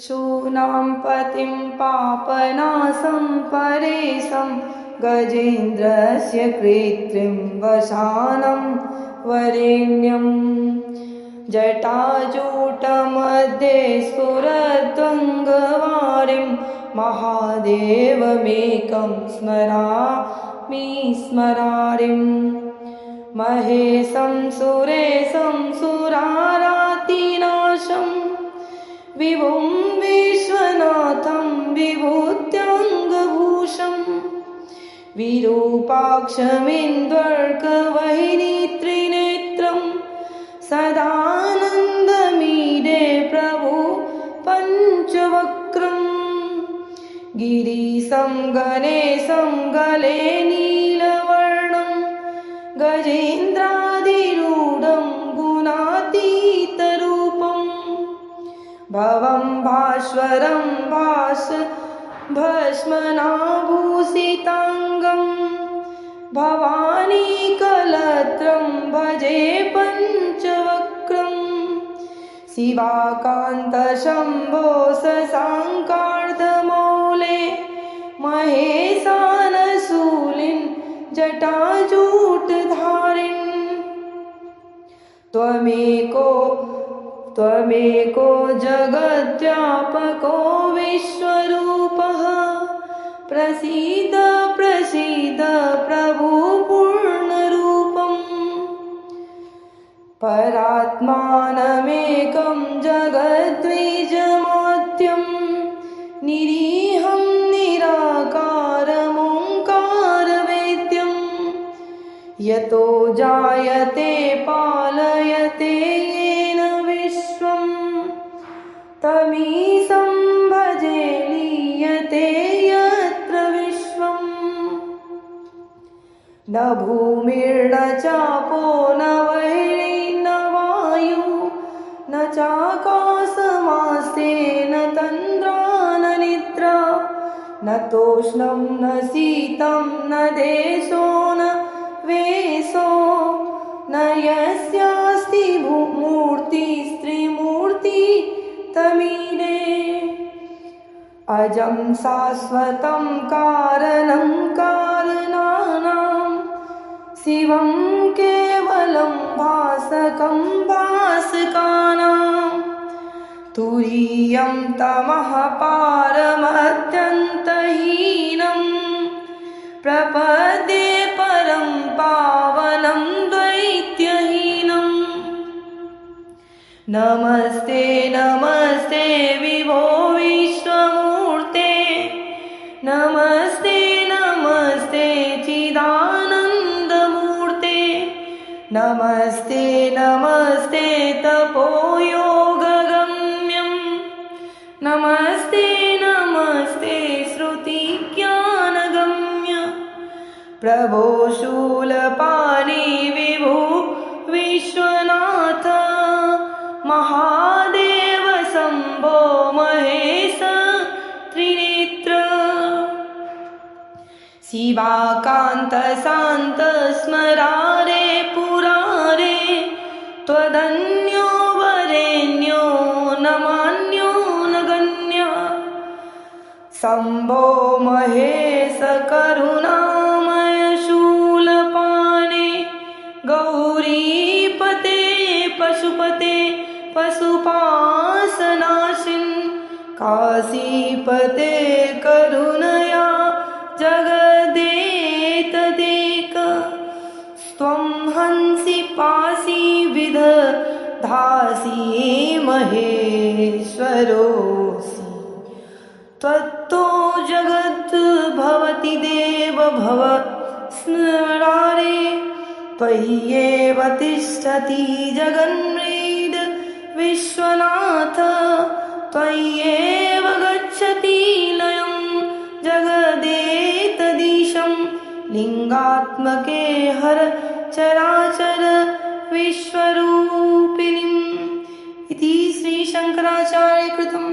शूनां पतिं पापनाशं परेशं गजेन्द्रस्य कृत्रिं वसानं वरेण्यं जटाजूटमध्ये स्फुरद्वङ्गवारिं महादेवमेकं स्मरामि स्मरारिं महेशं सुरेशं सुरारातिनाशं विभुं विश्वनाथं विभूत्याङ्गभूषं विरूपाक्षमिन्द्वर्कवहिनीत्रिनेत्रं सदानन्दमीडे प्रभु पञ्चवक्त्रं गिरीशं गणेशं गले नीलवर्णं गजेन्द्रादिरूढं गुणातीतरूपं भवं भास्वरं भस्मनाभूषिताङ्गं भवानीकलत्रं भजे पञ्चवक्त्रं शिवाकान्तशम्भो शशाङ्कार्धमौले महेशानशूलिन् जटाजूटधारिन् त्वमेको जगद्व्यापको विश्वरूपः प्रसीद प्रसीद प्रभु पूर्णरूपं परात्मानमेकं जगद्विजमाद्यं निरीहं निराकारमोङ्कारवेद्यं यतो जायते पालयते येन विश्वं तमीशं भजे लीयते यत्र विश्वं न भूमिर्न चापो न वह्निर्न वायुः न चाकाशमास्ते न तन्द्रा न निद्रा न तोष्णं न शीतं न देशो न वेशो न यस्यास्ति मूर्तिस्त्रिमूर्ति तमीडे अजं शाश्वतं कारणं कारणानां शिवं केवलं भासकं भासकानां तुरीयं तमः पारमत्यन्तहीनं प्रपद्ये परं पावनं द्वैत्यहीनं नमस्ते नमस्ते विभो विश्वमूर्ते नमस्ते नमस्ते चिदानन्दमूर्ते नमस्ते नमस्ते तपोयोगगम्यं नमस्ते नमस्ते श्रुतिज्ञानगम्य प्रभो शूलपाणि विभो विश्वनाथ महादेव शम्भो महेश त्रिनेत्र शिवाकान्त शान्त स्मरारे पुरारे त्वदन्यो वरेण्यो न मान्यो न गण्य शम्भो महेश करुणामय शूलपाणे गौरीपते पशुपते पशुपाशनाशिन् काशीपते करुणया जगदेतदेक त्वं हंसि पासि विदधासि महेश्वरोऽसि त्वत्तो जगत् भवति देव भव स्मरारे त्वय्येव तिष्ठति जगन्मीड विश्वनाथ त्वय्येव गच्छति लयं जगदेतदीशं लिङ्गात्मके हर चराचर विश्वरूपिणीम् इति श्रीशङ्कराचार्यकृतम्।